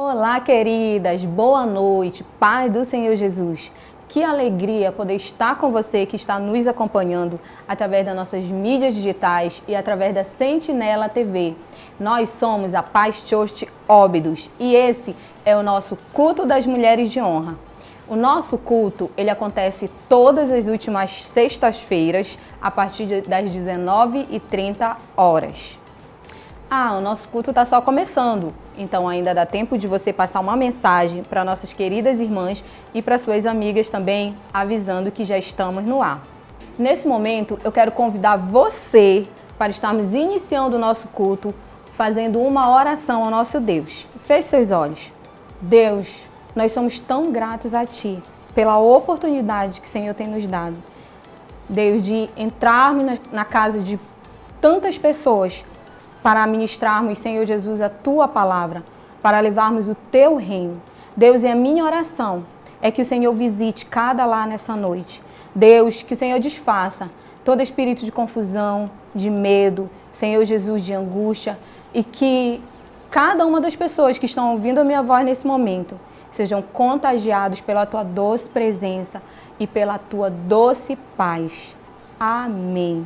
Olá, queridas, boa noite, paz do Senhor Jesus. Que alegria poder estar com você que está nos acompanhando através das nossas mídias digitais e através da Sentinela TV. Nós somos a Paz Church Óbidos e esse é o nosso culto das mulheres de honra. O nosso culto, ele acontece todas as últimas sextas-feiras a partir das 19h30. O nosso culto está só começando, então ainda dá tempo de você passar uma mensagem para nossas queridas irmãs e para suas amigas também, avisando que já estamos no ar. Nesse momento, eu quero convidar você para estarmos iniciando o nosso culto, fazendo uma oração ao nosso Deus. Feche seus olhos. Deus, nós somos tão gratos a Ti pela oportunidade que o Senhor tem nos dado. Deus, de entrarmos na casa de tantas pessoas para ministrarmos, Senhor Jesus, a Tua palavra, para levarmos o Teu reino. Deus, e a minha oração é que o Senhor visite cada lar nessa noite. Deus, que o Senhor desfaça todo espírito de confusão, de medo, Senhor Jesus, de angústia, e que cada uma das pessoas que estão ouvindo a minha voz nesse momento sejam contagiados pela Tua doce presença e pela Tua doce paz. Amém.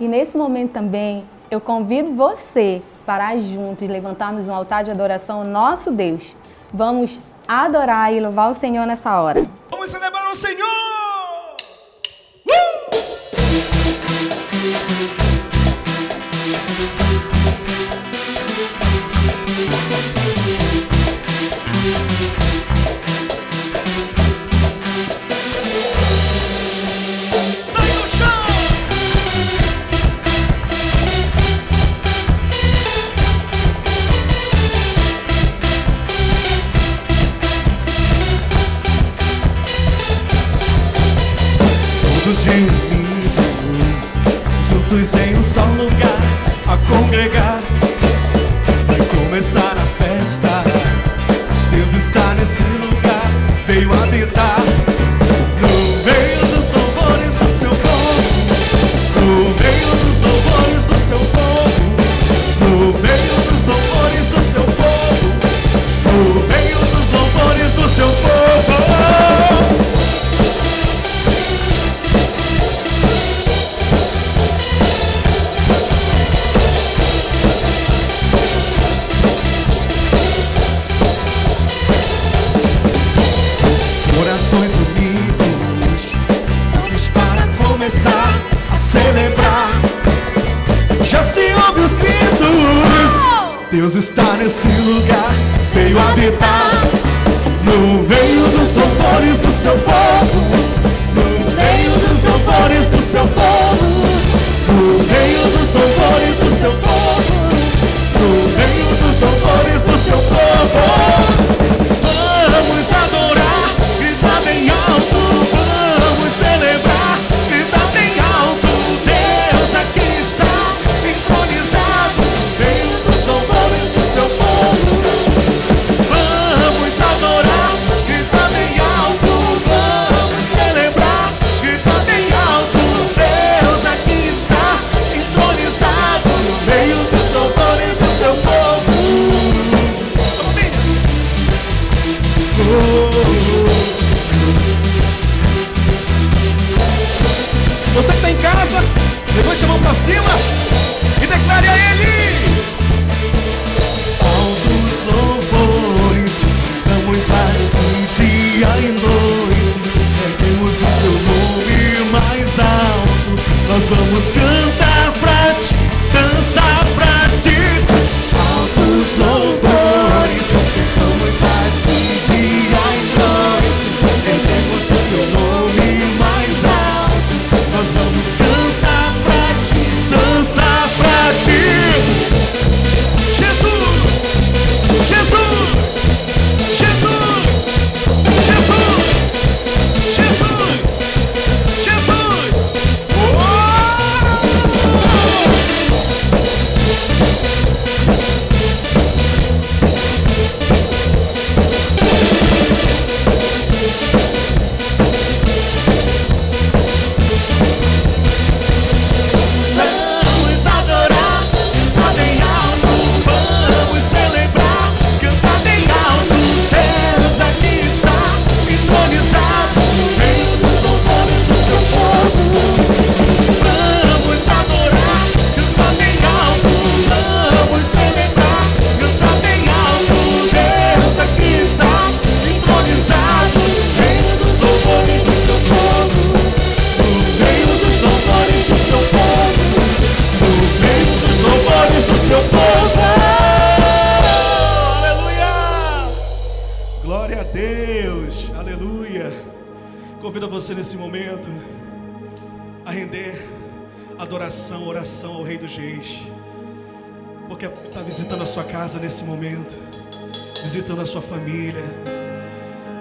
E nesse momento também, eu convido você para juntos levantarmos um altar de adoração ao nosso Deus. Vamos adorar e louvar o Senhor nessa hora. Vamos celebrar o Senhor! Todos reunidos, juntos em um só lugar, a congregar, vai começar a festa. Deus está nesse lugar, veio habitar no meio dos louvores do seu povo, no meio dos louvores do seu povo, no meio dos louvores do seu povo, no meio dos louvores do seu povo. Unidos, todos para começar a celebrar. Já se ouve os gritos. Deus está nesse lugar, veio habitar no meio dos louvores do seu povo, no meio dos louvores do seu povo, no meio dos louvores do seu povo, no meio dos louvores do seu povo. Vamos adorar, gritar bem alto, vamos celebrar, gritar bem alto. Deus aqui está entronizado, veio dos louvores do seu povo. Vamos adorar, gritar bem alto, vamos celebrar, gritar bem alto. Deus aqui está entronizado, no meio dos louvores do seu povo. Você que está em casa, levante a mão para cima e declare a Ele. Altos louvores, damos a Ti dia e noite. Erguemos o Teu nome mais alto. Nós vamos cantar pra Ti, dançar pra Ti. Altos louvores, damos a Ti dia e noite. Erguemos o Teu nome mais alto. Nós vamos cantar pra Ti, dançar pra Ti. Jesus, Jesus, Jesus, Jesus, Jesus, Jesus. Oh! glória a Deus, aleluia. Convido você nesse momento a render adoração, oração ao Rei dos Reis, porque está visitando a sua casa nesse momento, visitando a sua família.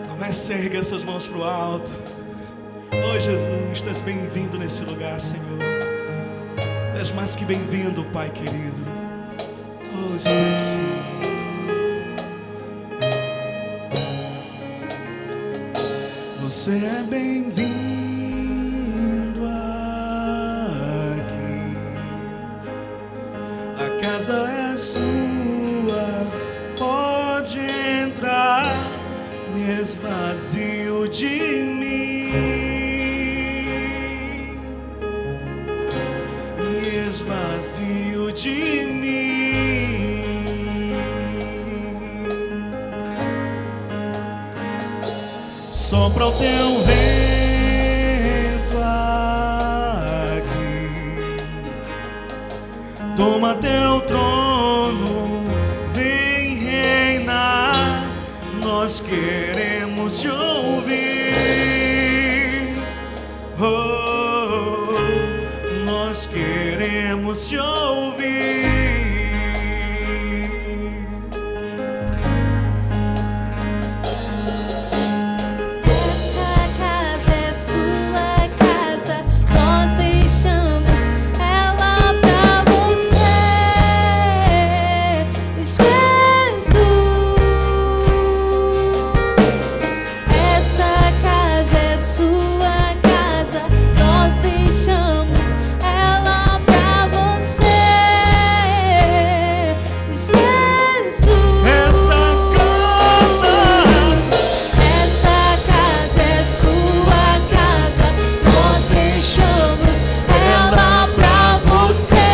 Comece a erguer suas mãos para o alto. Oh Jesus, tu és bem-vindo nesse lugar, Senhor. Tu és mais que bem-vindo, Pai querido. Oh Espírito Santo. Você é bem-vindo aqui. A casa é sua, pode entrar. Me esvazio de mim, me esvazio de mim. Sopra o teu vento aqui, toma teu trono, vem reinar. Nós queremos te ouvir, oh, nós queremos te ouvir. Essa casa é sua casa, nós deixamos ela pra você, Jesus. Essa casa é sua casa, nós deixamos ela pra você, Jesus. Essa casa é sua casa, nós deixamos ela pra você,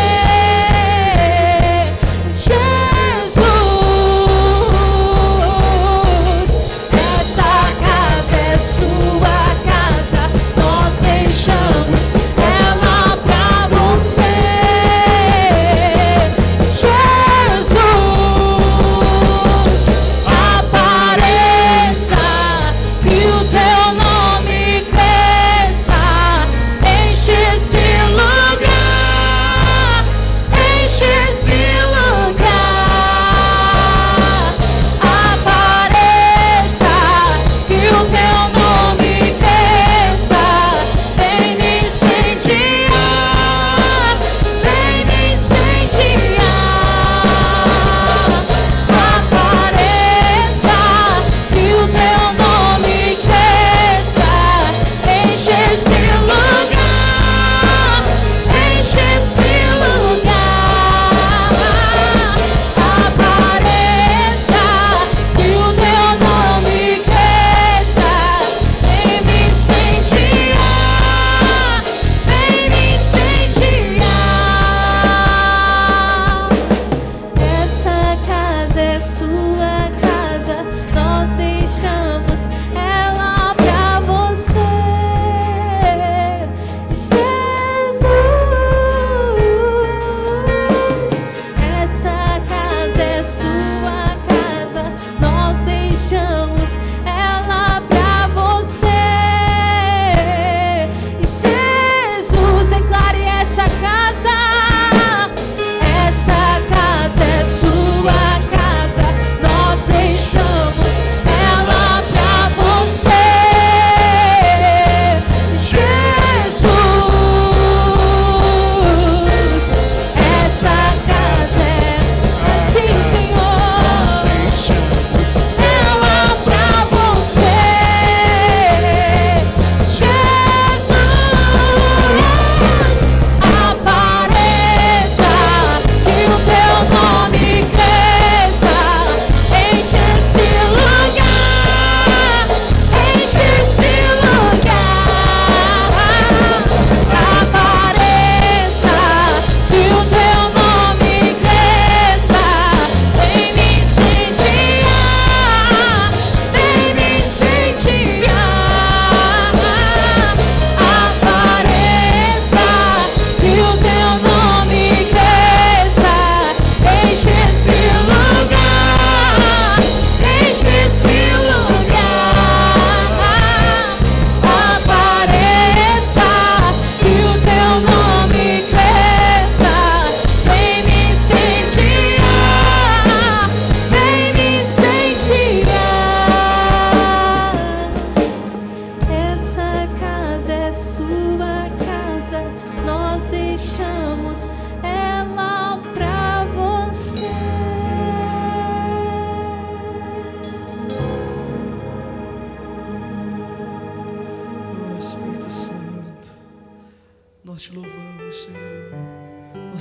Jesus. Essa casa é sua casa, nós deixamos ela pra você, Jesus. Apareça e o teu nome cresça, enche esse lugar, enche esse lugar. Apareça e o teu nome cresça, vem me incendiar, vem me incendiar. Apareça e o teu nome cresça, enche esse lugar, enche esse lugar. Apareça e o teu nome cresça, vem me incendiar, vem me incendiar. Essa casa é sua casa, nós deixamos ela pra você, Jesus. Essa casa é sua casa, nós deixamos ela pra você, Jesus. Declare essa casa. Essa casa é sua casa, nós deixamos ela pra você,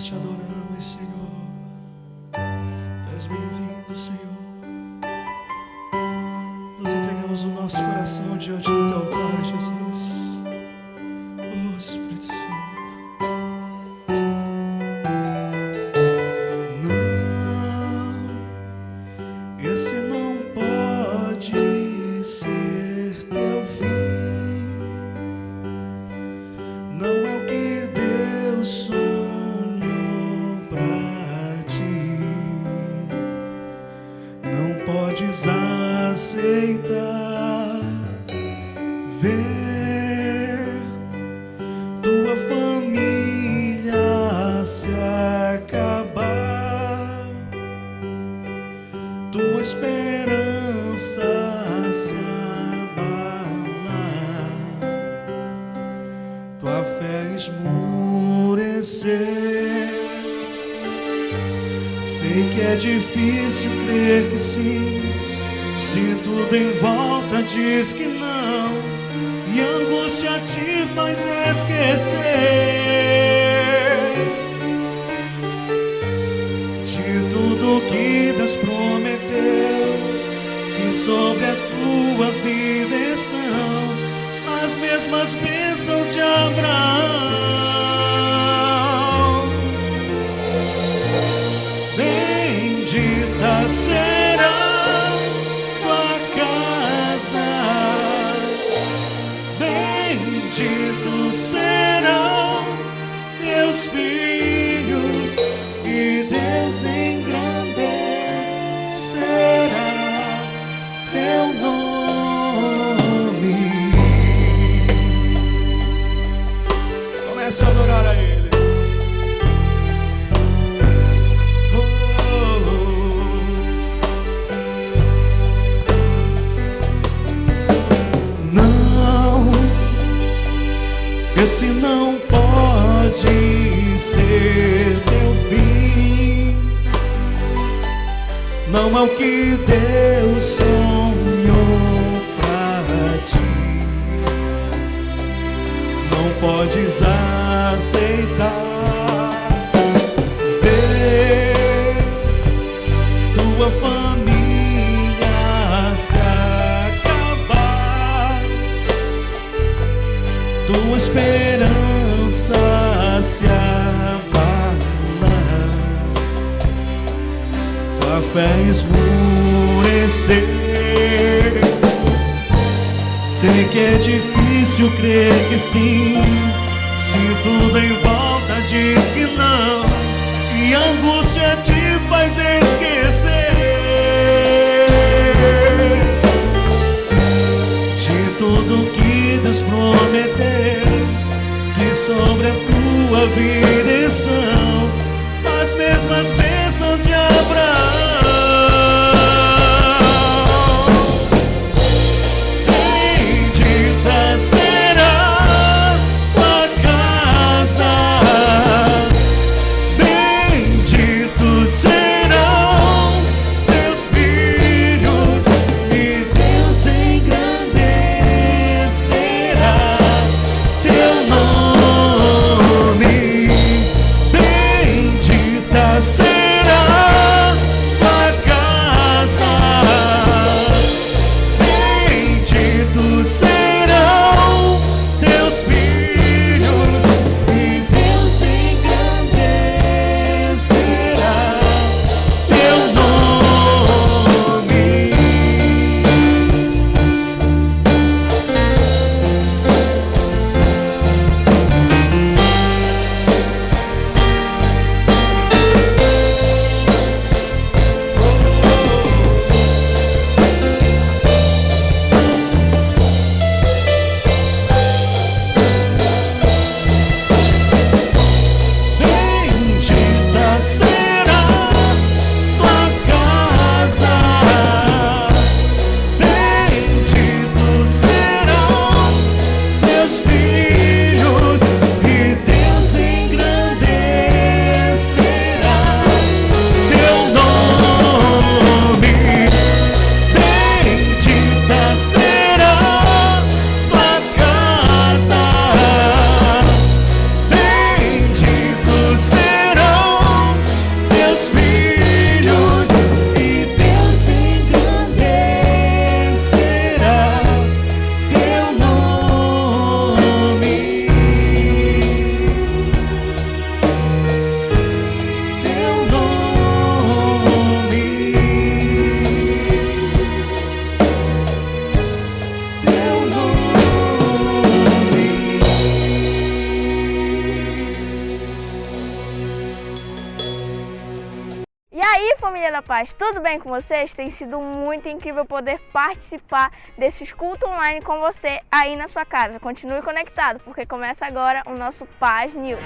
te adoramos, Senhor. Tu és bem-vindo, Senhor. Nós entregamos o nosso coração diante do teu altar, Jesus. Oh, Espírito Santo. Não, esse não pode ser teu fim. Não é o que Deus sonhou pra ti. Não podes aceitar ver tua família se acabar, tua esperança se abalar, tua fé esmurecer. Sei que é difícil crer que sim, se tudo em volta diz que não, e a angústia te faz esquecer de tudo que Deus prometeu, que sobre a tua vida estão as mesmas bênçãos de Abraão. Bendita será tua casa, benditos serão teus filhos, e Deus engrandecerá teu nome. Comece a adorar a Ele. Esse não pode ser teu fim. Não é o que Deus sonhou pra ti. Não podes aceitar ver tua família se acabar, tua esperança se abalar, tua fé esmurecer. Sei que é difícil crer que sim, se tudo em volta diz que não, e a angústia te faz esquecer de tudo que Deus prometeu, que sobre a tua vida estão as mesmas bênçãos de Abraão. Bendita será tua casa, benditos serão teus filhos, família da Paz, tudo bem com vocês? Tem sido muito incrível poder participar desses cultos online com você aí na sua casa. Continue conectado, porque começa agora o nosso Paz News.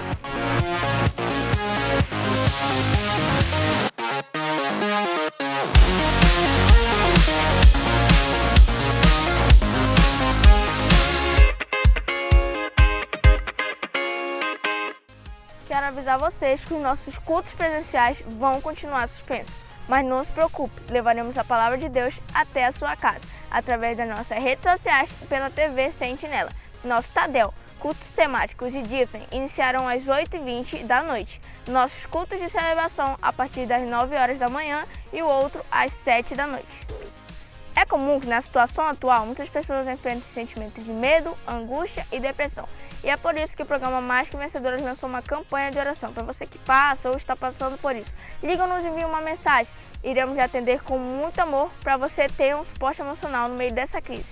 Quero avisar vocês que os nossos cultos presenciais vão continuar suspensos. Mas não se preocupe, levaremos a palavra de Deus até a sua casa, através das nossas redes sociais e pela TV Sentinela. Nosso Tadel, cultos temáticos e Diffem iniciarão às 8h20 da noite. Nossos cultos de celebração a partir das 9 horas da manhã e o outro às 7 da noite. É comum que na situação atual muitas pessoas enfrentem sentimentos de medo, angústia e depressão. E é por isso que o programa Mais Que Vencedoras lançou uma campanha de oração para você que passa ou está passando por isso. Liga ou nos envia uma mensagem. Iremos lhe atender com muito amor para você ter um suporte emocional no meio dessa crise.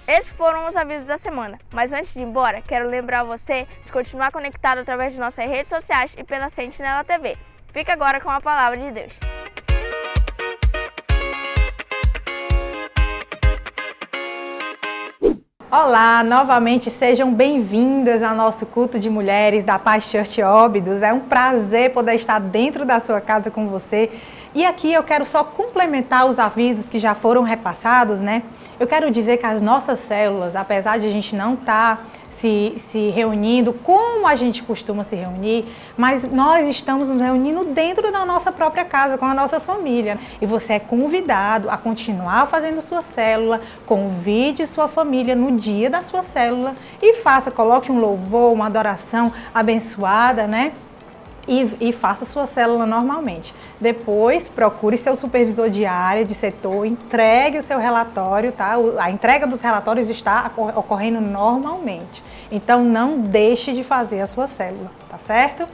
Esses foram os avisos da semana. Mas antes de ir embora, quero lembrar você de continuar conectado através de nossas redes sociais e pela Sentinela TV. Fica agora com a palavra de Deus. Olá, novamente sejam bem-vindas ao nosso culto de mulheres da Paz Church Óbidos. É um prazer poder estar dentro da sua casa com você. E aqui eu quero só complementar os avisos que já foram repassados, né? Eu quero dizer que as nossas células, apesar de a gente não estar se reunindo como a gente costuma se reunir, mas nós estamos nos reunindo dentro da nossa própria casa, com a nossa família. E você é convidado a continuar fazendo sua célula, convide sua família no dia da sua célula e coloque um louvor, uma adoração abençoada, né? E faça sua célula normalmente. Depois, procure seu supervisor de área, de setor, entregue o seu relatório, tá? A entrega dos relatórios está ocorrendo normalmente. Então, não deixe de fazer a sua célula, tá certo?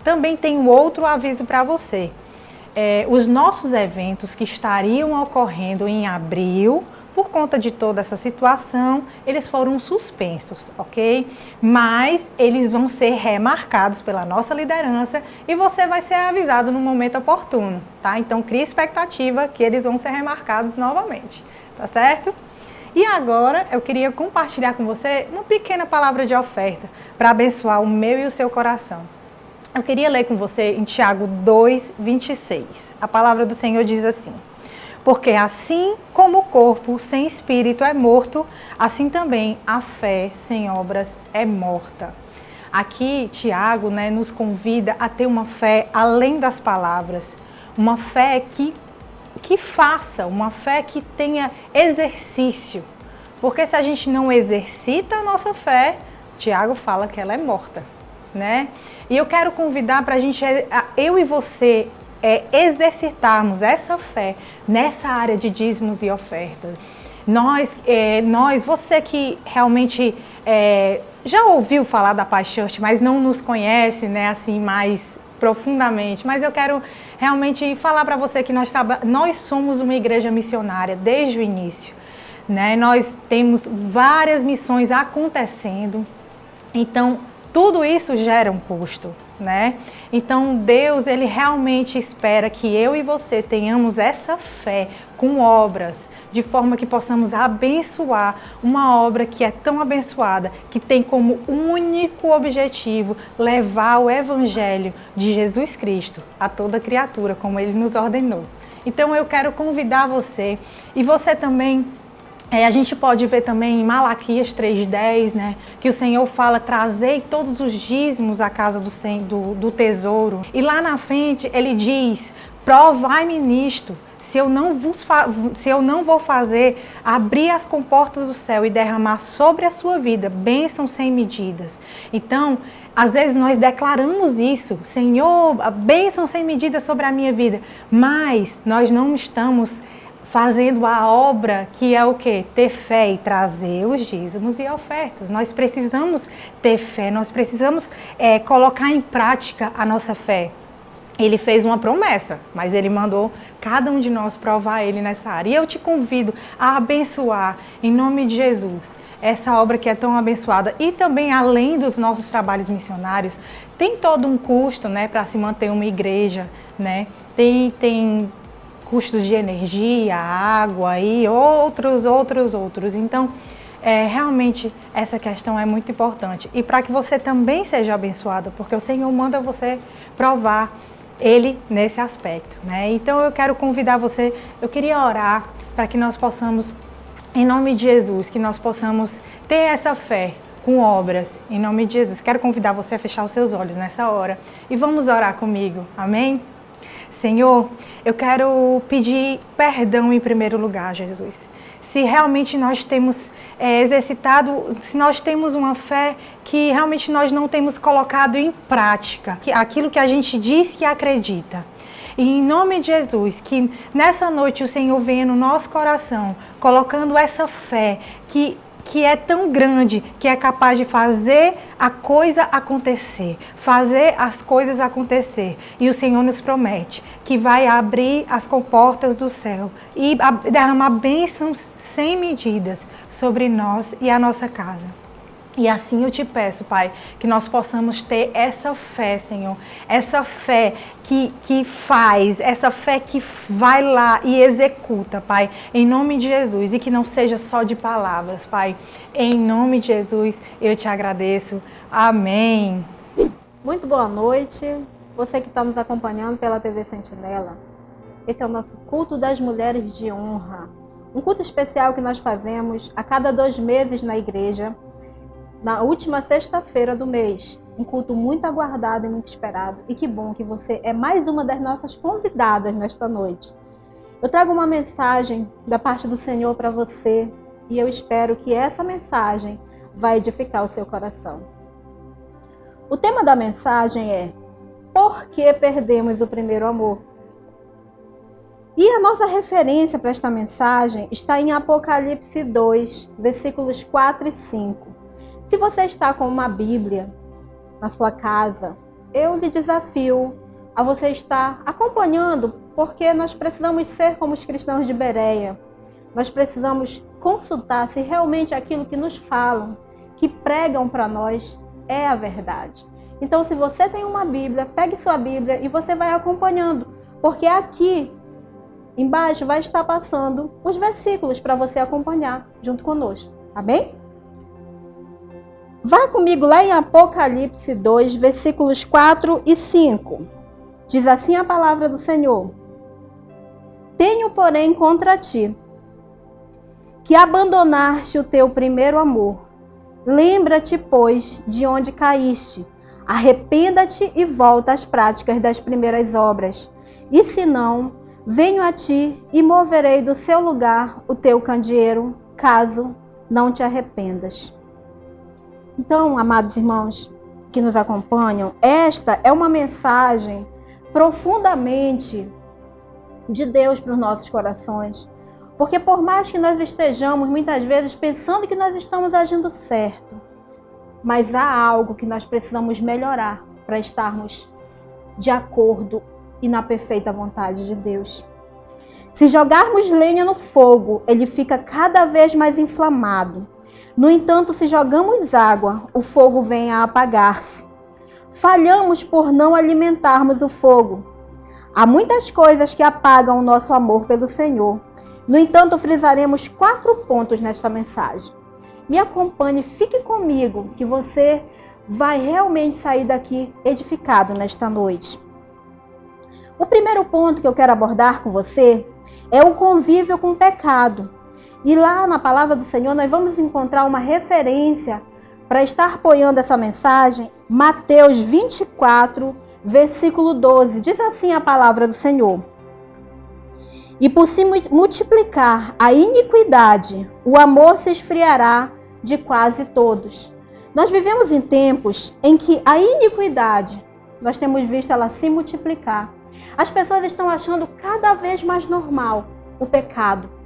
Também tem um outro aviso para você. Os nossos eventos que estariam ocorrendo em abril, por conta de toda essa situação, eles foram suspensos, ok? Mas eles vão ser remarcados pela nossa liderança e você vai ser avisado no momento oportuno, tá? Então, crie expectativa que eles vão ser remarcados novamente, tá certo? E agora, eu queria compartilhar com você uma pequena palavra de oferta para abençoar o meu e o seu coração. Eu queria ler com você em Tiago 2:26. A palavra do Senhor diz assim: porque assim como o corpo sem espírito é morto, assim também a fé sem obras é morta. Aqui, Tiago, nos convida a ter uma fé além das palavras, uma fé que faça, uma fé que tenha exercício. Porque se a gente não exercita a nossa fé, Tiago fala que ela é morta, né? E eu quero convidar para a gente, eu e você, exercitarmos essa fé nessa área de dízimos e ofertas. Você que realmente já ouviu falar da Paz Church, mas não nos conhece, assim, mais profundamente, mas eu quero realmente falar para você que nós somos uma igreja missionária desde o início, né? Nós temos várias missões acontecendo, então tudo isso gera um custo, né? Então Deus, Ele realmente espera que eu e você tenhamos essa fé com obras, de forma que possamos abençoar uma obra que é tão abençoada, que tem como único objetivo levar o Evangelho de Jesus Cristo a toda criatura, como Ele nos ordenou. Então eu quero convidar você, e você também. A gente pode ver também em Malaquias 3:10, né, que o Senhor fala: trazei todos os dízimos à casa do tesouro. E lá na frente ele diz: provai-me nisto, se eu não vou fazer abrir as comportas do céu e derramar sobre a sua vida bênçãos sem medidas. Então, às vezes nós declaramos isso: Senhor, a bênção sem medida sobre a minha vida, mas nós não estamos fazendo a obra que é o quê? Ter fé e trazer os dízimos e ofertas. Nós precisamos ter fé, nós precisamos colocar em prática a nossa fé. Ele fez uma promessa, mas Ele mandou cada um de nós provar Ele nessa área. E eu te convido a abençoar, em nome de Jesus, essa obra que é tão abençoada. E também, além dos nossos trabalhos missionários, tem todo um custo, né, para se manter uma igreja, né? Tem custos de energia, água e outros. Então, realmente essa questão é muito importante. E para que você também seja abençoado, porque o Senhor manda você provar Ele nesse aspecto, né? Então eu quero convidar você, eu queria orar para que nós possamos, em nome de Jesus, que nós possamos ter essa fé com obras, em nome de Jesus. Quero convidar você a fechar os seus olhos nessa hora e vamos orar comigo, amém? Senhor, eu quero pedir perdão em primeiro lugar, Jesus. Se realmente nós temos exercitado, se nós temos uma fé que realmente nós não temos colocado em prática, aquilo que a gente diz que acredita. E em nome de Jesus, que nessa noite o Senhor venha no nosso coração, colocando essa fé que é tão grande, que é capaz de fazer a coisa acontecer, fazer as coisas acontecer. E o Senhor nos promete que vai abrir as comportas do céu e derramar bênçãos sem medidas sobre nós e a nossa casa. E assim eu te peço, Pai, que nós possamos ter essa fé, Senhor, essa fé que faz, essa fé que vai lá e executa, Pai, em nome de Jesus, e que não seja só de palavras, Pai. Em nome de Jesus, eu te agradeço. Amém. Muito boa noite, você que está nos acompanhando pela TV Sentinela. Esse é o nosso culto das mulheres de honra, um culto especial que nós fazemos a cada 2 meses na igreja, na última sexta-feira do mês. Um culto muito aguardado e muito esperado. E que bom que você é mais uma das nossas convidadas nesta noite. Eu trago uma mensagem da parte do Senhor para você e eu espero que essa mensagem vai edificar o seu coração. O tema da mensagem é: por que perdemos o primeiro amor? E a nossa referência para esta mensagem está em Apocalipse 2, versículos 4 e 5. Se você está com uma Bíblia na sua casa, eu lhe desafio a você estar acompanhando, porque nós precisamos ser como os cristãos de Bereia. Nós precisamos consultar se realmente aquilo que nos falam, que pregam para nós, é a verdade. Então, se você tem uma Bíblia, pegue sua Bíblia e você vai acompanhando, porque aqui embaixo vai estar passando os versículos para você acompanhar junto conosco, tá bem? Vá comigo lá em Apocalipse 2, versículos 4 e 5. Diz assim a palavra do Senhor: tenho, porém, contra ti, que abandonaste o teu primeiro amor. Lembra-te, pois, de onde caíste. Arrependa-te e volta às práticas das primeiras obras. E se não, venho a ti e moverei do seu lugar o teu candeeiro, caso não te arrependas. Então, amados irmãos que nos acompanham, esta é uma mensagem profundamente de Deus para os nossos corações. Porque por mais que nós estejamos muitas vezes pensando que nós estamos agindo certo, mas há algo que nós precisamos melhorar para estarmos de acordo e na perfeita vontade de Deus. Se jogarmos lenha no fogo, ele fica cada vez mais inflamado. No entanto, se jogamos água, o fogo vem a apagar-se. Falhamos por não alimentarmos o fogo. Há muitas coisas que apagam o nosso amor pelo Senhor. No entanto, frisaremos 4 pontos nesta mensagem. Me acompanhe, fique comigo, que você vai realmente sair daqui edificado nesta noite. O primeiro ponto que eu quero abordar com você é o convívio com o pecado. E lá na palavra do Senhor nós vamos encontrar uma referência para estar apoiando essa mensagem. Mateus 24, versículo 12. Diz assim a palavra do Senhor: e por se multiplicar a iniquidade, o amor se esfriará de quase todos. Nós vivemos em tempos em que a iniquidade, nós temos visto ela se multiplicar. As pessoas estão achando cada vez mais normal o pecado.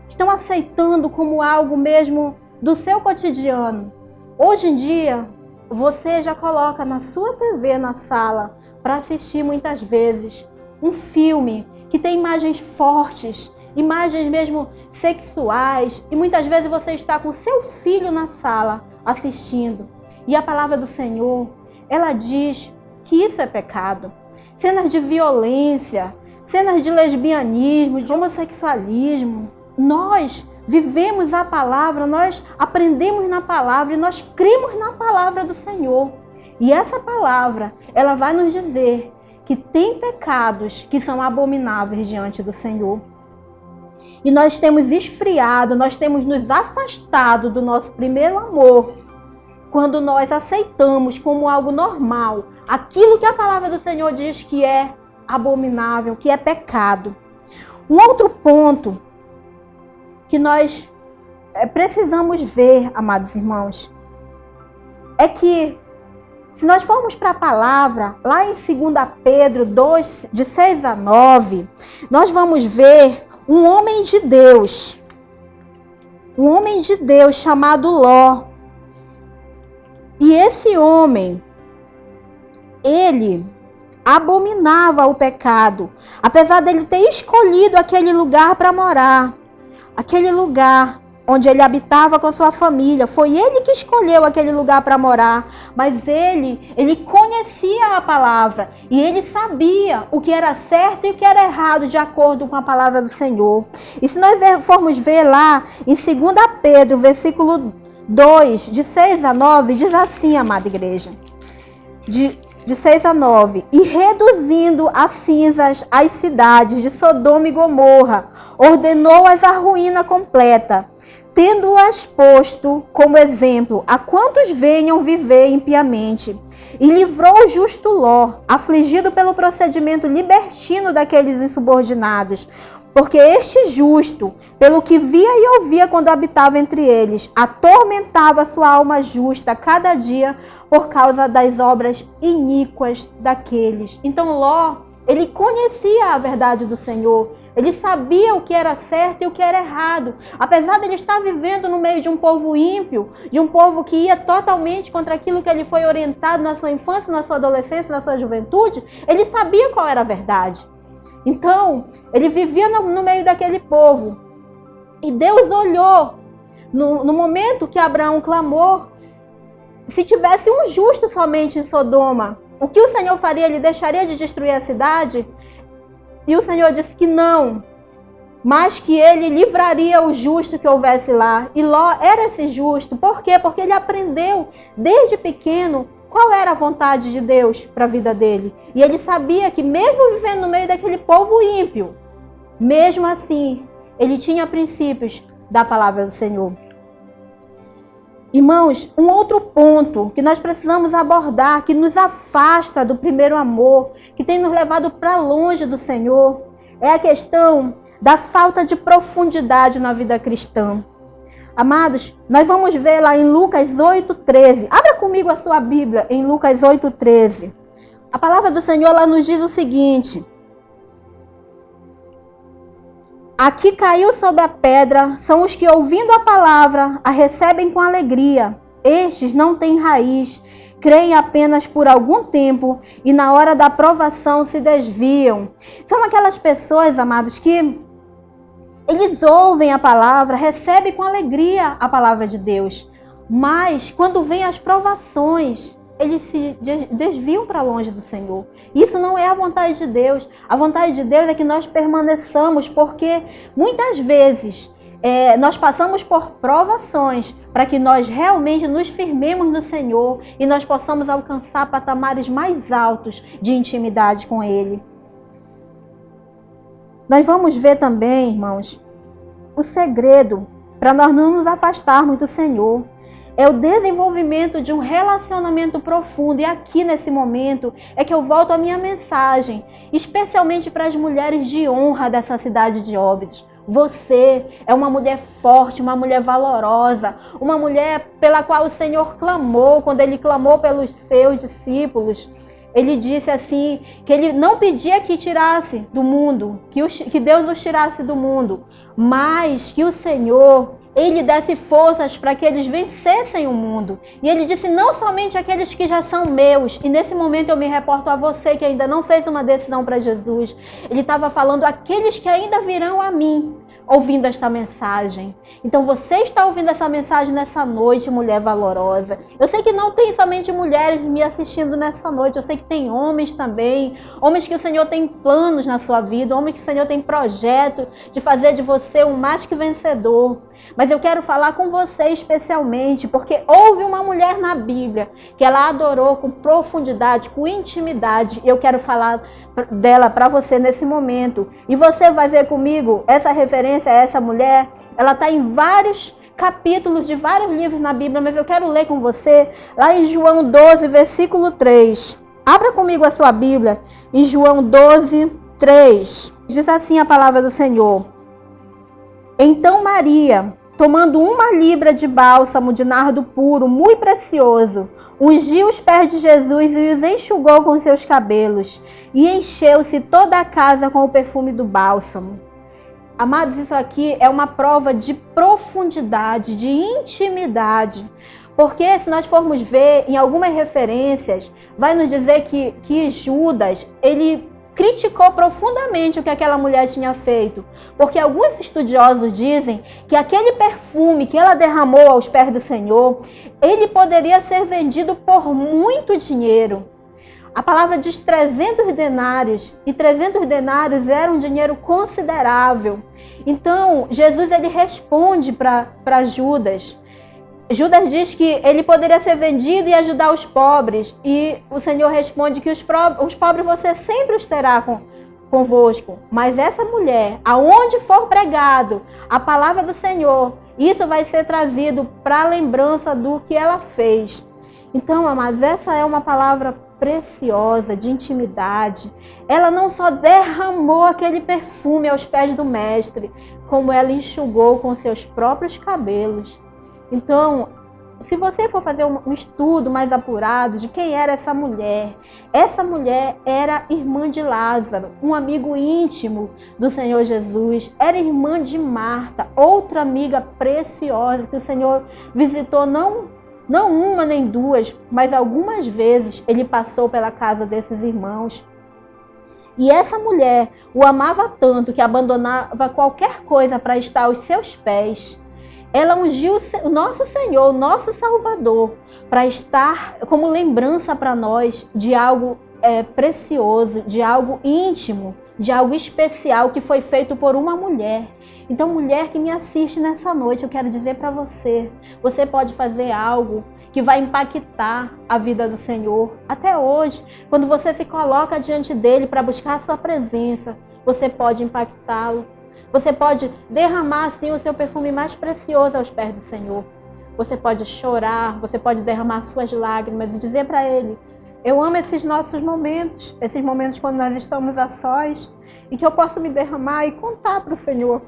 Estão aceitando como algo mesmo do seu cotidiano. Hoje em dia, você já coloca na sua TV, na sala, para assistir muitas vezes um filme que tem imagens fortes, imagens mesmo sexuais, e muitas vezes você está com seu filho na sala assistindo. E a palavra do Senhor, ela diz que isso é pecado. Cenas de violência, cenas de lesbianismo, de homossexualismo. Nós vivemos a palavra, nós aprendemos na palavra e nós cremos na palavra do Senhor. E essa palavra, ela vai nos dizer que tem pecados que são abomináveis diante do Senhor. E nós temos esfriado, nós temos nos afastado do nosso primeiro amor, quando nós aceitamos como algo normal aquilo que a palavra do Senhor diz que é abominável, que é pecado. Um outro ponto que nós precisamos ver, amados irmãos, é que se nós formos para a palavra, lá em 2 Pedro 2, de 6 a 9, nós vamos ver um homem de Deus chamado Ló. E esse homem, ele abominava o pecado, apesar dele ter escolhido aquele lugar para morar, aquele lugar onde ele habitava com a sua família. Foi ele que escolheu aquele lugar para morar, mas ele conhecia a palavra e ele sabia o que era certo e o que era errado de acordo com a palavra do Senhor. E se nós formos ver lá em 2 Pedro, versículo 2, de 6 a 9, diz assim, amada igreja, de 6 a 9, e reduzindo a cinzas as cidades de Sodoma e Gomorra, ordenou-as à ruína completa, tendo-as posto como exemplo a quantos venham viver impiamente, e livrou o justo Ló, afligido pelo procedimento libertino daqueles insubordinados, porque este justo, pelo que via e ouvia quando habitava entre eles, atormentava sua alma justa cada dia por causa das obras iníquas daqueles. Então Ló, ele conhecia a verdade do Senhor, ele sabia o que era certo e o que era errado. Apesar de ele estar vivendo no meio de um povo ímpio, de um povo que ia totalmente contra aquilo que ele foi orientado na sua infância, na sua adolescência, na sua juventude, ele sabia qual era a verdade. Então, ele vivia no meio daquele povo. E Deus olhou, no momento que Abraão clamou, se tivesse um justo somente em Sodoma, o que o Senhor faria? Ele deixaria de destruir a cidade? E o Senhor disse que não, mas que ele livraria o justo que houvesse lá. E Ló era esse justo. Por quê? Porque ele aprendeu desde pequeno qual era a vontade de Deus para a vida dele. E ele sabia que mesmo vivendo no meio daquele povo ímpio, mesmo assim, ele tinha princípios da palavra do Senhor. Irmãos, um outro ponto que nós precisamos abordar, que nos afasta do primeiro amor, que tem nos levado para longe do Senhor, é a questão da falta de profundidade na vida cristã. Amados, nós vamos ver lá em Lucas 8,13. Abra comigo a sua Bíblia em Lucas 8,13. A palavra do Senhor ela nos diz o seguinte: aqui caiu sobre a pedra são os que, ouvindo a palavra, a recebem com alegria. Estes não têm raiz, creem apenas por algum tempo e na hora da provação se desviam. São aquelas pessoas, amados, que eles ouvem a palavra, recebem com alegria a palavra de Deus, mas quando vêm as provações, eles se desviam para longe do Senhor. Isso não é a vontade de Deus. A vontade de Deus é que nós permaneçamos, porque muitas vezes nós passamos por provações para que nós realmente nos firmemos no Senhor e nós possamos alcançar patamares mais altos de intimidade com Ele. Nós vamos ver também, irmãos, o segredo para nós não nos afastarmos do Senhor é o desenvolvimento de um relacionamento profundo. E aqui nesse momento é que eu volto à minha mensagem, especialmente para as mulheres de honra dessa cidade de Óbidos. Você é uma mulher forte, uma mulher valorosa, uma mulher pela qual o Senhor clamou, quando Ele clamou pelos seus discípulos. Ele disse assim, que Ele não pedia que tirasse do mundo, que Deus os tirasse do mundo, mas que o Senhor, Ele desse forças para que eles vencessem o mundo. E Ele disse, não somente aqueles que já são meus, e nesse momento eu me reporto a você que ainda não fez uma decisão para Jesus. Ele estava falando aqueles que ainda virão a mim, ouvindo esta mensagem. Então você está ouvindo essa mensagem nessa noite, mulher valorosa. Eu sei que não tem somente mulheres me assistindo nessa noite, eu sei que tem homens também, homens que o Senhor tem planos na sua vida, homens que o Senhor tem projeto de fazer de você um mais que vencedor. Mas eu quero falar com você especialmente, porque houve uma mulher na Bíblia que ela adorou com profundidade, com intimidade, e eu quero falar dela para você nesse momento. E você vai ver comigo essa referência a essa mulher, ela está em vários capítulos de vários livros na Bíblia, mas eu quero ler com você lá em João 12, versículo 3. Abra comigo a sua Bíblia em João 12, 3. Diz assim a palavra do Senhor. Então Maria, tomando 1 libra de bálsamo de nardo puro, muito precioso, ungiu os pés de Jesus e os enxugou com seus cabelos, e encheu-se toda a casa com o perfume do bálsamo. Amados, isso aqui é uma prova de profundidade, de intimidade. Porque se nós formos ver em algumas referências, vai nos dizer que Judas, ele criticou profundamente o que aquela mulher tinha feito. Porque alguns estudiosos dizem que aquele perfume que ela derramou aos pés do Senhor, ele poderia ser vendido por muito dinheiro. A palavra diz 300 denários, e 300 denários era um dinheiro considerável. Então, Jesus ele responde para Judas. Judas diz que ele poderia ser vendido e ajudar os pobres. E o Senhor responde que os pobres você sempre os terá convosco. Mas essa mulher, aonde for pregado a palavra do Senhor, isso vai ser trazido para a lembrança do que ela fez. Então, amados, essa é uma palavra preciosa, de intimidade. Ela não só derramou aquele perfume aos pés do mestre, como ela enxugou com seus próprios cabelos. Então, se você for fazer um estudo mais apurado de quem era essa mulher era irmã de Lázaro, um amigo íntimo do Senhor Jesus, era irmã de Marta, outra amiga preciosa que o Senhor visitou não uma nem duas, mas algumas vezes ele passou pela casa desses irmãos. E essa mulher o amava tanto que abandonava qualquer coisa para estar aos seus pés. Ela ungiu o nosso Senhor, o nosso Salvador, para estar como lembrança para nós de algo precioso, de algo íntimo, de algo especial que foi feito por uma mulher. Então, mulher que me assiste nessa noite, eu quero dizer para você, você pode fazer algo que vai impactar a vida do Senhor. Até hoje, quando você se coloca diante dele para buscar a sua presença, você pode impactá-lo. Você pode derramar assim o seu perfume mais precioso aos pés do Senhor. Você pode chorar, você pode derramar suas lágrimas e dizer para Ele: eu amo esses nossos momentos quando nós estamos a sós, e que eu posso me derramar e contar para o Senhor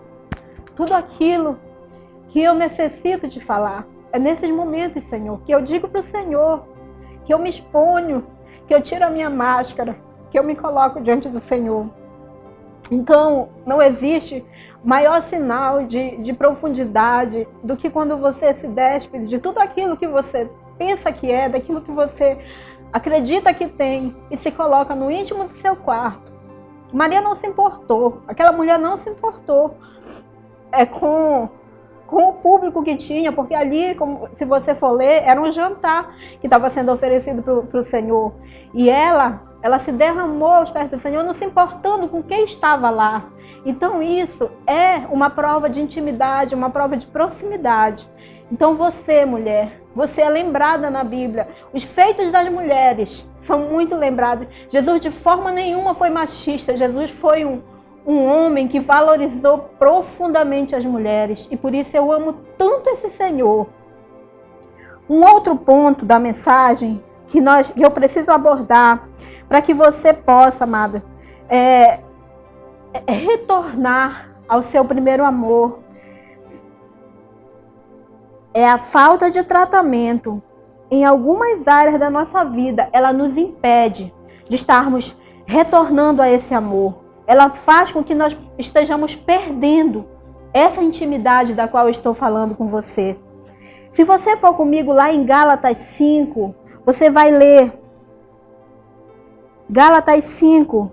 tudo aquilo que eu necessito de falar. É nesses momentos, Senhor, que eu digo para o Senhor, que eu me exponho, que eu tiro a minha máscara, que eu me coloco diante do Senhor. Então, não existe maior sinal de profundidade do que quando você se despede de tudo aquilo que você pensa que é, daquilo que você acredita que tem, e se coloca no íntimo do seu quarto. Maria não se importou, aquela mulher não se importou com o público que tinha, porque ali, se você for ler, era um jantar que estava sendo oferecido para o Senhor. E ela se derramou aos pés do Senhor, não se importando com quem estava lá. Então isso é uma prova de intimidade, uma prova de proximidade. Então você, mulher, você é lembrada na Bíblia. Os feitos das mulheres são muito lembrados. Jesus de forma nenhuma foi machista. Jesus foi um homem que valorizou profundamente as mulheres. E por isso eu amo tanto esse Senhor. Um outro ponto da mensagem que eu preciso abordar para que você possa, amada, retornar ao seu primeiro amor. É a falta de tratamento em algumas áreas da nossa vida. Ela nos impede de estarmos retornando a esse amor. Ela faz com que nós estejamos perdendo essa intimidade da qual eu estou falando com você. Se você for comigo lá em Gálatas 5, você vai ler Gálatas 5,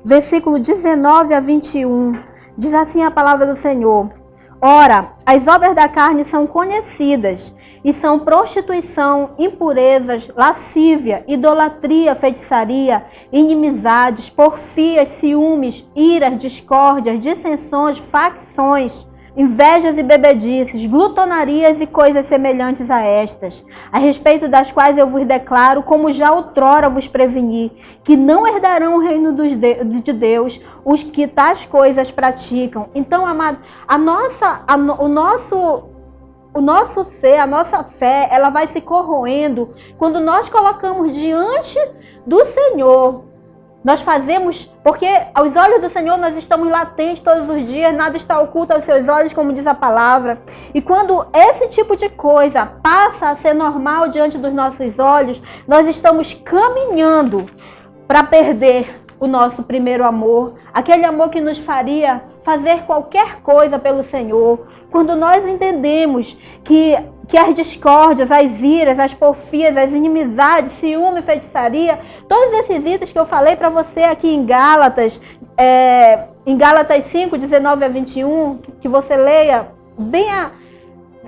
versículo 19 a 21. Diz assim a palavra do Senhor: ora, as obras da carne são conhecidas, e são prostituição, impurezas, lascívia, idolatria, feitiçaria, inimizades, porfias, ciúmes, iras, discórdias, dissensões, facções, invejas e bebedices, glutonarias e coisas semelhantes a estas, a respeito das quais eu vos declaro, como já outrora vos preveni, que não herdarão o reino de Deus os que tais coisas praticam. Então, amado, o nosso ser, a nossa fé, ela vai se corroendo quando nós colocamos diante do Senhor. Nós fazemos, porque aos olhos do Senhor nós estamos latentes todos os dias, nada está oculto aos seus olhos, como diz a palavra. E quando esse tipo de coisa passa a ser normal diante dos nossos olhos, nós estamos caminhando para perder o nosso primeiro amor, aquele amor que nos faria fazer qualquer coisa pelo Senhor. Quando nós entendemos que as discórdias, as iras, as porfias, as inimizades, ciúme, feitiçaria, todos esses itens que eu falei para você aqui em Gálatas 5, 19 a 21, que você leia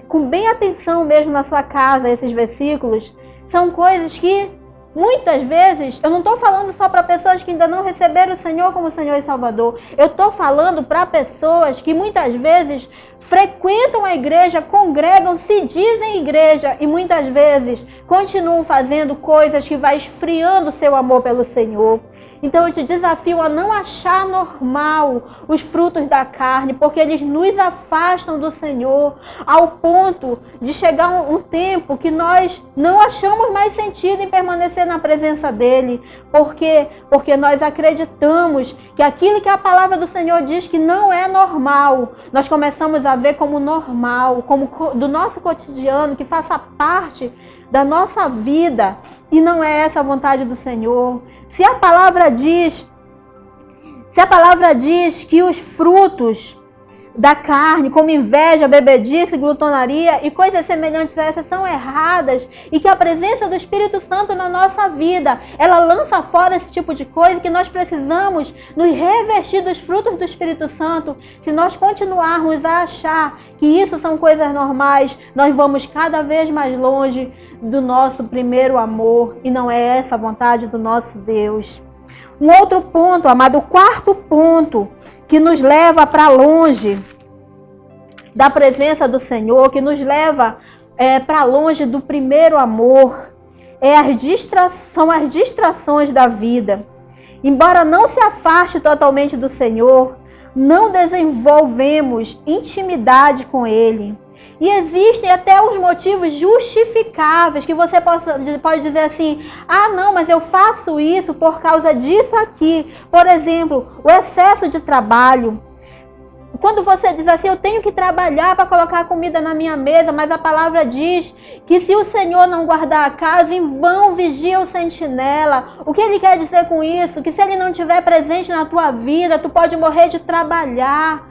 com bem atenção mesmo na sua casa, esses versículos, são coisas que muitas vezes, eu não estou falando só para pessoas que ainda não receberam o Senhor como Senhor e Salvador. Eu estou falando para pessoas que muitas vezes frequentam a igreja, congregam, se dizem igreja e muitas vezes continuam fazendo coisas que vai esfriando o seu amor pelo Senhor. Então eu te desafio a não achar normal os frutos da carne, porque eles nos afastam do Senhor ao ponto de chegar um tempo que nós não achamos mais sentido em permanecer na presença dele, porque nós acreditamos que aquilo que a palavra do Senhor diz que não é normal, nós começamos a ver como normal, como do nosso cotidiano, que faça parte da nossa vida, e não é essa a vontade do Senhor. Se a palavra diz que os frutos da carne, como inveja, bebedice, glutonaria e coisas semelhantes a essas são erradas, e que a presença do Espírito Santo na nossa vida, ela lança fora esse tipo de coisa, que nós precisamos nos revestir dos frutos do Espírito Santo. Se nós continuarmos a achar que isso são coisas normais, nós vamos cada vez mais longe do nosso primeiro amor, e não é essa a vontade do nosso Deus. Um outro ponto, amado, o quarto ponto que nos leva para longe da presença do Senhor, que nos leva para longe do primeiro amor, são as distrações da vida. Embora não se afaste totalmente do Senhor, não desenvolvemos intimidade com Ele. E existem até os motivos justificáveis, que você pode dizer assim: ah, não, mas eu faço isso por causa disso aqui. Por exemplo, o excesso de trabalho. Quando você diz assim: eu tenho que trabalhar para colocar comida na minha mesa, mas a palavra diz que se o Senhor não guardar a casa, em vão vigia o sentinela. O que ele quer dizer com isso? Que se ele não estiver presente na tua vida, tu pode morrer de trabalhar,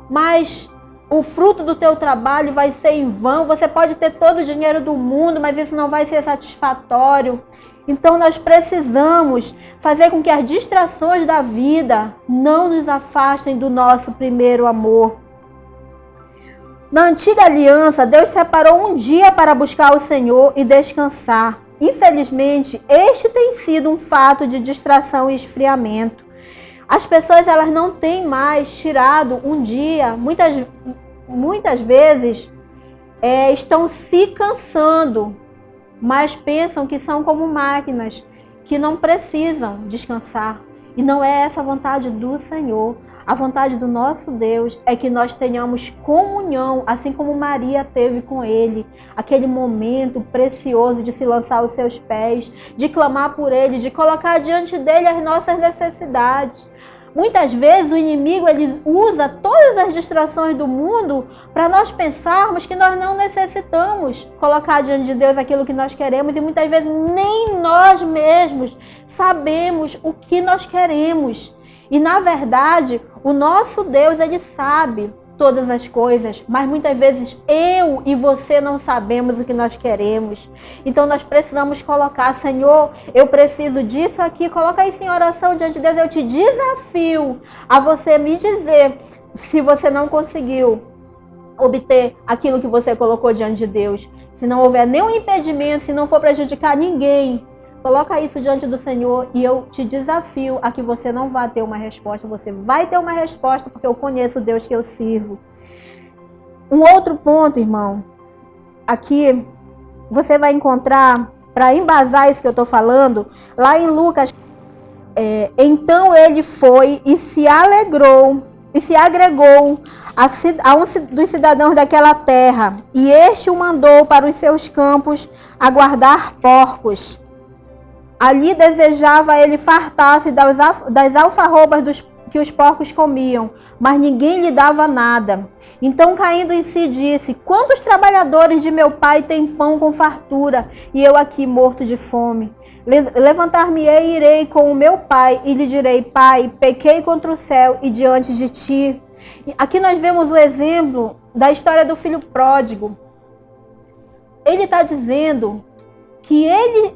mas o fruto do teu trabalho vai ser em vão. Você pode ter todo o dinheiro do mundo, mas isso não vai ser satisfatório. Então nós precisamos fazer com que as distrações da vida não nos afastem do nosso primeiro amor. Na antiga aliança, Deus separou um dia para buscar o Senhor e descansar. Infelizmente, este tem sido um fato de distração e esfriamento. As pessoas, elas não têm mais tirado um dia, muitas vezes estão se cansando, mas pensam que são como máquinas, que não precisam descansar. E não é essa a vontade do Senhor. A vontade do nosso Deus é que nós tenhamos comunhão, assim como Maria teve com Ele. Aquele momento precioso de se lançar aos seus pés, de clamar por Ele, de colocar diante dEle as nossas necessidades. Muitas vezes o inimigo ele usa todas as distrações do mundo para nós pensarmos que nós não necessitamos colocar diante de Deus aquilo que nós queremos, e muitas vezes nem nós mesmos sabemos o que nós queremos. E na verdade, o nosso Deus, ele sabe todas as coisas, mas muitas vezes eu e você não sabemos o que nós queremos. Então nós precisamos colocar, Senhor, eu preciso disso aqui, coloca isso em oração diante de Deus. Eu te desafio a você me dizer se você não conseguiu obter aquilo que você colocou diante de Deus. Se não houver nenhum impedimento, se não for prejudicar ninguém, coloca isso diante do Senhor e eu te desafio a que você não vá ter uma resposta. Você vai ter uma resposta porque eu conheço o Deus que eu sirvo. Um outro ponto, irmão, aqui você vai encontrar, para embasar isso que eu estou falando, lá em Lucas. Então ele foi e se alegrou e se agregou a um dos cidadãos daquela terra, e este o mandou para os seus campos a guardar porcos. Ali desejava ele fartar-se das alfarrobas que os porcos comiam, mas ninguém lhe dava nada. Então, caindo em si, disse: quantos trabalhadores de meu pai têm pão com fartura, e eu aqui morto de fome? Levantar-me-ei e irei com o meu pai, e lhe direi: Pai, pequei contra o céu e diante de ti. Aqui nós vemos o exemplo da história do filho pródigo. Ele está dizendo que ele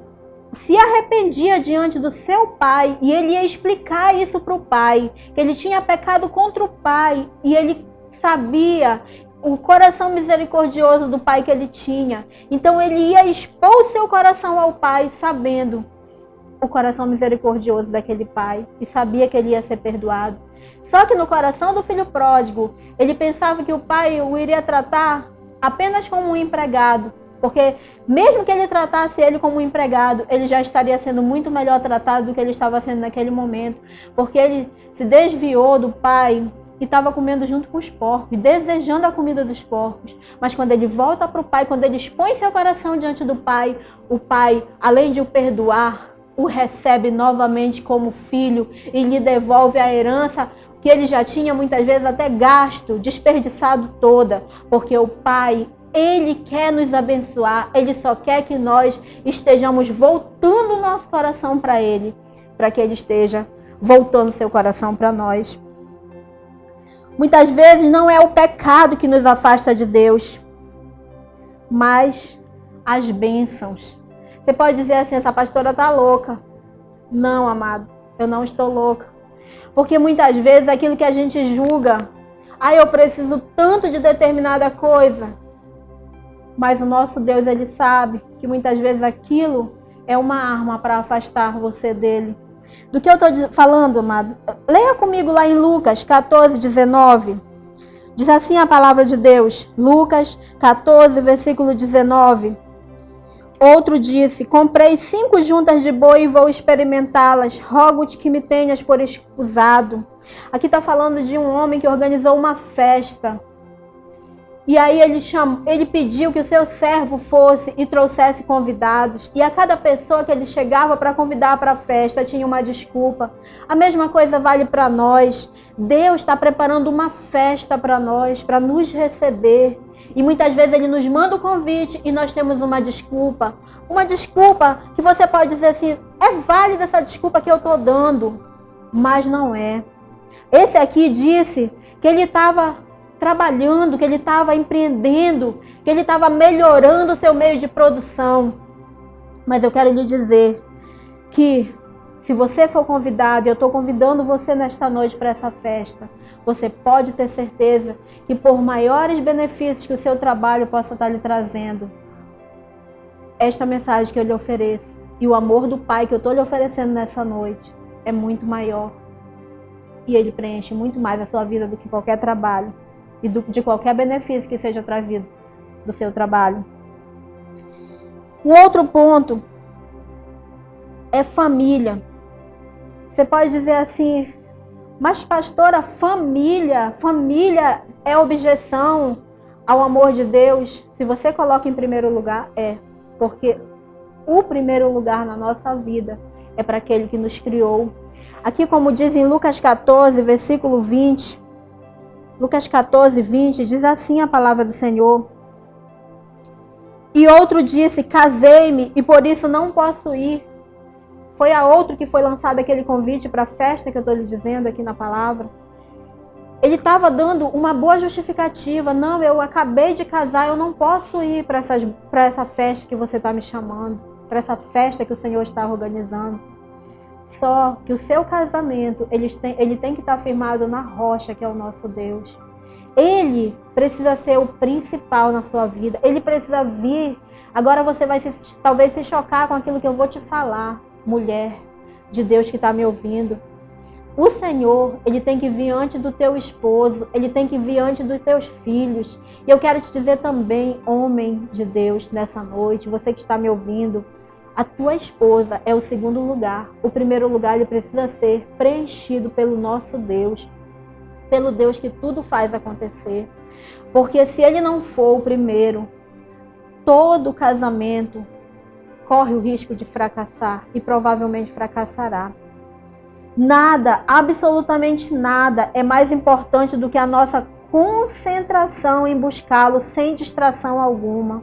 se arrependia diante do seu pai e ele ia explicar isso para o pai, que ele tinha pecado contra o pai e ele sabia o coração misericordioso do pai que ele tinha. Então ele ia expor o seu coração ao pai, sabendo o coração misericordioso daquele pai e sabia que ele ia ser perdoado. Só que no coração do filho pródigo, ele pensava que o pai o iria tratar apenas como um empregado. Porque mesmo que ele tratasse ele como um empregado, ele já estaria sendo muito melhor tratado do que ele estava sendo naquele momento. Porque ele se desviou do pai e estava comendo junto com os porcos, desejando a comida dos porcos. Mas quando ele volta para o pai, quando ele expõe seu coração diante do pai, o pai, além de o perdoar, o recebe novamente como filho e lhe devolve a herança que ele já tinha muitas vezes até gasto, desperdiçado toda. Porque o pai, ele quer nos abençoar, ele só quer que nós estejamos voltando o nosso coração para ele, para que ele esteja voltando seu coração para nós. Muitas vezes não é o pecado que nos afasta de Deus, mas as bênçãos. Você pode dizer assim: essa pastora está louca. Não, amado, eu não estou louca. Porque muitas vezes aquilo que a gente julga, eu preciso tanto de determinada coisa. Mas o nosso Deus, ele sabe que muitas vezes aquilo é uma arma para afastar você dele. Do que eu estou falando, amado? Leia comigo lá em Lucas 14, 19. Diz assim a palavra de Deus. Lucas 14, versículo 19. Outro disse: comprei 5 juntas de boi e vou experimentá-las. Rogo-te que me tenhas por escusado. Aqui está falando de um homem que organizou uma festa. E aí ele pediu que o seu servo fosse e trouxesse convidados. E a cada pessoa que ele chegava para convidar para a festa tinha uma desculpa. A mesma coisa vale para nós. Deus está preparando uma festa para nós, para nos receber. E muitas vezes ele nos manda o convite e nós temos uma desculpa. Uma desculpa que você pode dizer assim: é válida essa desculpa que eu estou dando. Mas não é. Esse aqui disse que ele estava trabalhando, que ele estava empreendendo, que ele estava melhorando o seu meio de produção. Mas eu quero lhe dizer que se você for convidado, e eu estou convidando você nesta noite para essa festa, você pode ter certeza que por maiores benefícios que o seu trabalho possa estar lhe trazendo, esta mensagem que eu lhe ofereço e o amor do Pai que eu estou lhe oferecendo nessa noite é muito maior. E ele preenche muito mais a sua vida do que qualquer trabalho e de qualquer benefício que seja trazido do seu trabalho. Um outro ponto é família. Você pode dizer assim: mas pastora, família é objeção ao amor de Deus? Se você coloca em primeiro lugar, porque o primeiro lugar na nossa vida é para aquele que nos criou. Aqui, como diz em Lucas 14, versículo 20, Lucas 14, 20, diz assim a palavra do Senhor: e outro disse: casei-me e por isso não posso ir. Foi a outro que foi lançado aquele convite para a festa que eu estou lhe dizendo aqui na palavra. Ele estava dando uma boa justificativa. Não, eu acabei de casar, eu não posso ir para essa festa que você está me chamando, para essa festa que o Senhor está organizando. Só que o seu casamento, ele tem que estar firmado na rocha, que é o nosso Deus. Ele precisa ser o principal na sua vida. Ele precisa vir. Agora você vai talvez se chocar com aquilo que eu vou te falar, mulher de Deus que está me ouvindo. O Senhor, Ele tem que vir antes do teu esposo, Ele tem que vir antes dos teus filhos. E eu quero te dizer também, homem de Deus, nessa noite, você que está me ouvindo, a tua esposa é o segundo lugar. O primeiro lugar, ele precisa ser preenchido pelo nosso Deus, pelo Deus que tudo faz acontecer. Porque se Ele não for o primeiro, todo casamento corre o risco de fracassar e provavelmente fracassará. Nada, absolutamente nada, é mais importante do que a nossa concentração em buscá-lo sem distração alguma.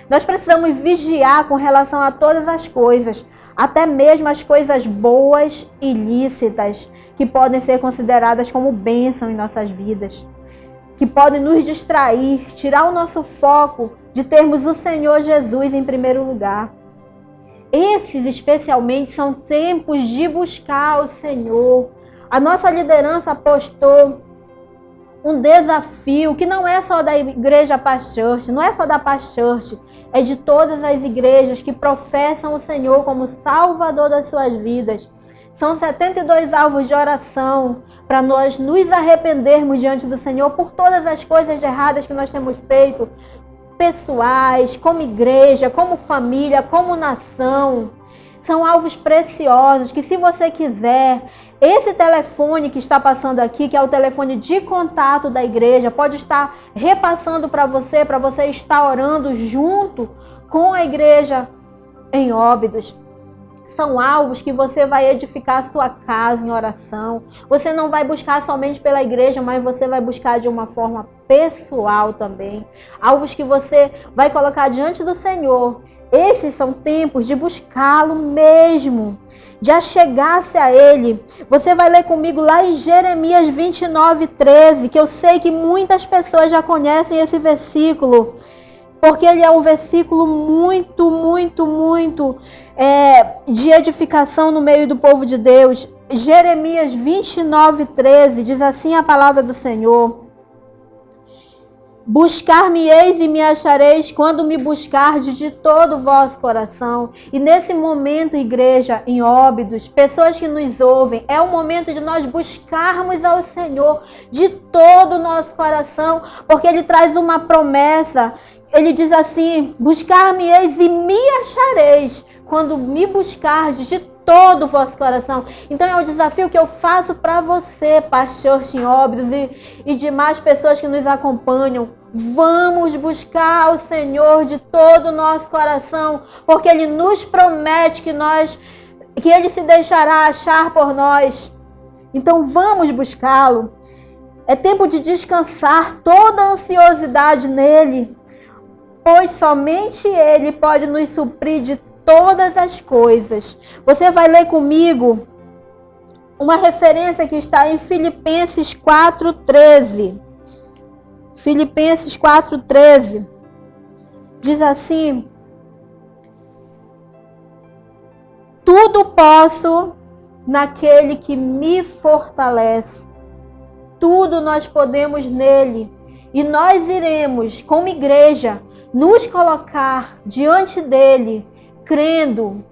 Nós precisamos vigiar com relação a todas as coisas, até mesmo as coisas boas e lícitas, que podem ser consideradas como bênção em nossas vidas, que podem nos distrair, tirar o nosso foco de termos o Senhor Jesus em primeiro lugar. Esses, especialmente, são tempos de buscar o Senhor. A nossa liderança postou um desafio que não é só da igreja Paz Church, não é só da Paz Church, é de todas as igrejas que professam o Senhor como Salvador das suas vidas. São 72 alvos de oração para nós nos arrependermos diante do Senhor por todas as coisas erradas que nós temos feito, pessoais, como igreja, como família, como nação. São alvos preciosos que, se você quiser, esse telefone que está passando aqui, que é o telefone de contato da igreja, pode estar repassando para você estar orando junto com a igreja em Óbidos. São alvos que você vai edificar a sua casa em oração. Você não vai buscar somente pela igreja, mas você vai buscar de uma forma pessoal também. Alvos que você vai colocar diante do Senhor. Esses são tempos de buscá-lo mesmo, de achegar-se a Ele. Você vai ler comigo lá em Jeremias 29:13, que eu sei que muitas pessoas já conhecem esse versículo, porque ele é um versículo muito de edificação no meio do povo de Deus. Jeremias 29:13 diz assim a palavra do Senhor: buscar-me-eis e me achareis quando me buscardes de todo o vosso coração. E nesse momento, igreja, em Óbidos, pessoas que nos ouvem, é o momento de nós buscarmos ao Senhor de todo o nosso coração, porque Ele traz uma promessa. Ele diz assim: buscar-me-eis e me achareis quando me buscardes de todo o vosso coração. Então é o desafio que eu faço para você, pastor em Óbidos e demais pessoas que nos acompanham. Vamos buscar o Senhor de todo o nosso coração, porque Ele nos promete que Ele se deixará achar por nós. Então vamos buscá-lo. É tempo de descansar toda a ansiosidade nele, pois somente Ele pode nos suprir de todas as coisas. Você vai ler comigo uma referência que está em Filipenses 4:13. Filipenses 4:13 diz assim: tudo posso naquele que me fortalece. Tudo nós podemos nele. E nós iremos, como igreja, nos colocar diante dele, crendo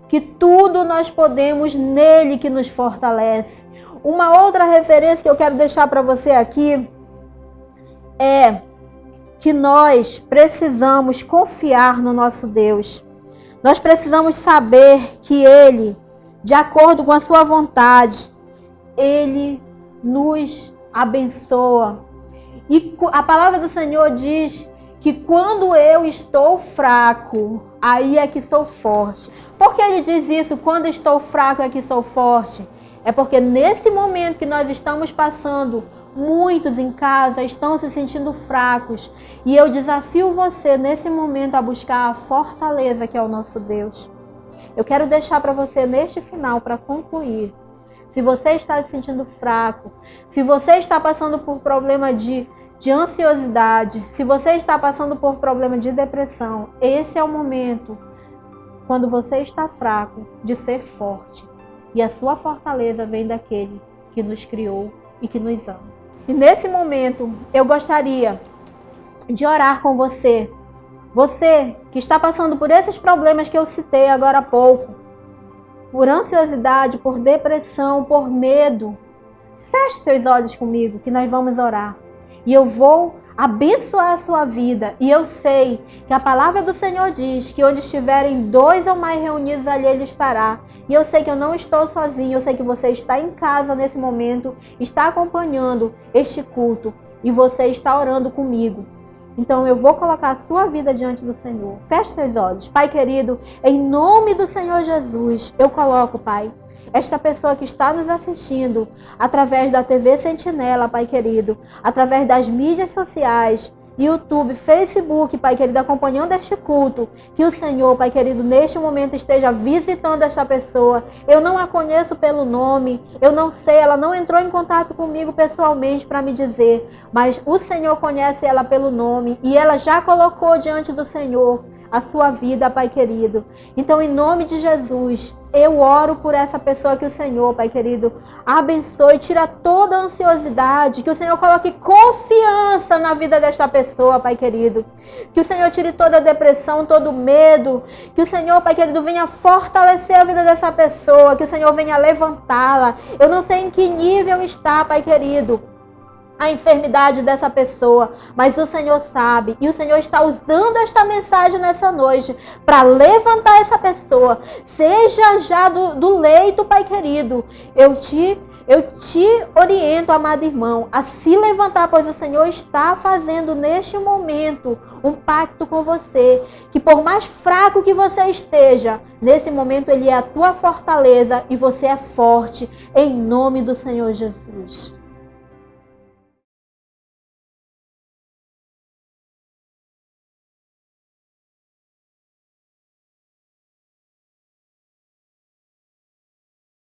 que tudo nós podemos nele que nos fortalece. Uma outra referência que eu quero deixar para você aqui é que nós precisamos confiar no nosso Deus. Nós precisamos saber que Ele, de acordo com a sua vontade, Ele nos abençoa. E a palavra do Senhor diz que quando eu estou fraco, aí é que sou forte. Por que Ele diz isso? Quando estou fraco é que sou forte. É porque nesse momento que nós estamos passando, muitos em casa estão se sentindo fracos. E eu desafio você nesse momento a buscar a fortaleza que é o nosso Deus. Eu quero deixar para você neste final, para concluir, se você está se sentindo fraco, se você está passando por problema de ansiosidade, se você está passando por problema de depressão, esse é o momento, quando você está fraco, de ser forte. E a sua fortaleza vem daquele que nos criou e que nos ama. E nesse momento, eu gostaria de orar com você. Você que está passando por esses problemas que eu citei agora há pouco, por ansiosidade, por depressão, por medo, feche seus olhos comigo que nós vamos orar. E eu vou abençoar a sua vida. E eu sei que a palavra do Senhor diz que onde estiverem 2 ou mais reunidos, ali Ele estará. E eu sei que eu não estou sozinho, eu sei que você está em casa nesse momento, está acompanhando este culto e você está orando comigo. Então eu vou colocar a sua vida diante do Senhor. Feche seus olhos. Pai querido, em nome do Senhor Jesus, eu coloco, Pai, esta pessoa que está nos assistindo através da TV Sentinela, Pai querido, através das mídias sociais, YouTube, Facebook, Pai querido, acompanhando este culto, que o Senhor, Pai querido, neste momento esteja visitando esta pessoa. Eu não a conheço pelo nome, eu não sei, ela não entrou em contato comigo pessoalmente para me dizer, mas o Senhor conhece ela pelo nome e ela já colocou diante do Senhor a sua vida, Pai querido. Então, em nome de Jesus, eu oro por essa pessoa que o Senhor, Pai querido, abençoe, tira toda a ansiosidade, que o Senhor coloque confiança na vida desta pessoa, Pai querido. Que o Senhor tire toda a depressão, todo o medo, que o Senhor, Pai querido, venha fortalecer a vida dessa pessoa, que o Senhor venha levantá-la. Eu não sei em que nível está, Pai querido, a enfermidade dessa pessoa, mas o Senhor sabe, e o Senhor está usando esta mensagem nessa noite para levantar essa pessoa, seja já do leito, Pai querido. Eu te oriento, amado irmão, a se levantar, pois o Senhor está fazendo neste momento um pacto com você, que por mais fraco que você esteja, nesse momento Ele é a tua fortaleza e você é forte, em nome do Senhor Jesus.